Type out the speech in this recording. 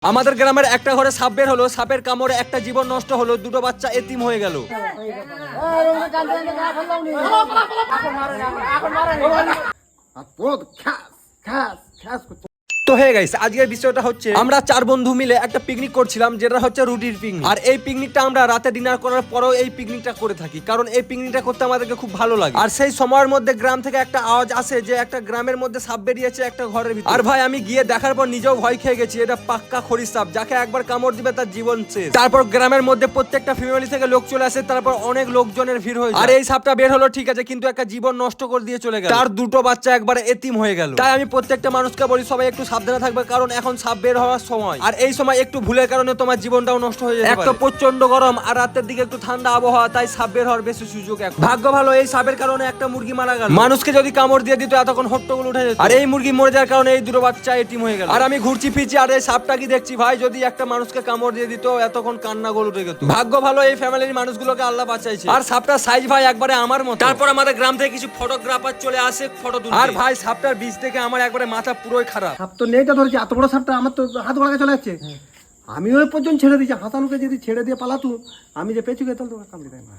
আমাদের গ্রামের একটা ঘরে সাপ বের হলো, সাপের কামড়ে একটা জীবন নষ্ট হলো, দুটো বাচ্চা এতিম হয়ে গেল। তো হয়ে গেছে আজকের বিষয়টা হচ্ছে আমরা চার বন্ধু মিলে একটা পিকনিক করছিলাম, যেটা হচ্ছে রুটির পিকনিক। আর এই পিকনিকটা আমরা রাতে ডিনার করার পরেও এই পিকনিকটা করে থাকি, কারণ এই পিকনিকটা করতে আমাদেরকে খুব ভালো লাগে। আর সেই সময়ের মধ্যে গ্রাম থেকে একটা আওয়াজ আসে যে একটা গ্রামের মধ্যে সাপ বেরিয়েছে একটা ঘরের ভিতরে। আর ভাই আমি গিয়ে দেখার পর নিজেও ভয় খেয়ে গেছি, এটা পাক্কা খড়ি সাপ, যাকে একবার কামড় দিবে তার জীবন শেষ। তারপর গ্রামের মধ্যে প্রত্যেকটা ফ্যামিলি থেকে লোক চলে আসে, তারপর অনেক লোকজনের ভিড় হয়েছে। আর এই সাপটা বের হলো ঠিক আছে, কিন্তু একটা জীবন নষ্ট করে দিয়ে চলে গেল, তার দুটো বাচ্চা একবারে এতিম হয়ে গেল। তাই আমি প্রত্যেকটা মানুষকে বলি সবাই একটু সাবধানে থাকবে, কারণ এখন সাপ বের হওয়ার সময়। আর এই সময় একটু ভুলের কারণে তোমার জীবনটাও নষ্ট হয়ে যাবে। একটা প্রচন্ড গরম আর রাতের দিকে একটু ঠান্ডা আবহাওয়া, তাই সাপ বের হওয়ার বেশি সুযোগ এখন। ভাগ্য ভালো এই সাপের কারণে একটা মুরগি মারা গেল। মানুষকে যদি কামড় দিয়ে দিত এতক্ষণ হট্টগোল উঠে যেত। আর এই মুরগি মরে যাওয়ার কারণে এই দুটো বাচ্চা এতিম হয়ে গেল। আর আমি ঘুরছি ফিরছি আর এই সাপটা কি দেখছি ভাই, যদি একটা মানুষকে কামড় দিয়ে দিত এতক্ষণ কান্না গোল উঠে যেত। ভাগ্য ভালো এই ফ্যামিলির মানুষগুলোকে আল্লাহ বাঁচাইছে। আর সাপটার সাইজ ভাই একবারে আমার মতো। তারপর আমাদের গ্রাম থেকে কিছু ফটোগ্রাফার চলে আসে ফটো তুলতে। আর ভাই সাপটার বীজ দেখে আমার একবারে মাথা পুরোই খারাপ। সাপ তো নেই, ধরেছি এত বড় সাপটা আমার তো হাত গোড়াকে চলে যাচ্ছে। আমি ওই পর্যন্ত ছেড়ে দিয়েছি, হাসানুকে যদি ছেড়ে দিয়ে পালাতু আমি যে পেছু গেতাম তো কামড়ে দেয় না।